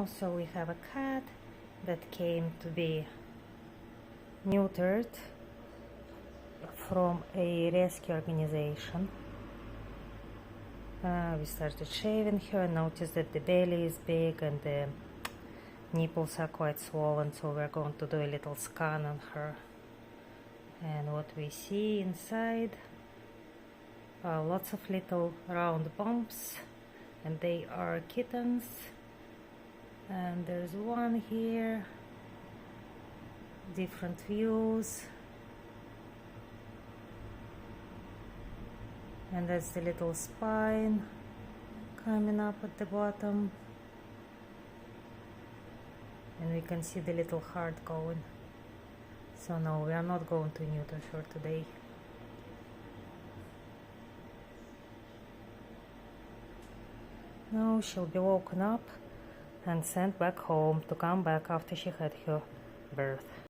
Also we have a cat that came to be neutered from a rescue organization. We started shaving her and noticed that the belly is big and the nipples are quite swollen, so we're going to do a little scan on her. And what we see inside are lots of little round bumps, and they are kittens. And there's one here, different views, and that's the little spine coming up at the bottom, and we can see the little heart going. So no, we are not going to neuter her today. No, she'll be woken up and sent back home to come back after she had her birth.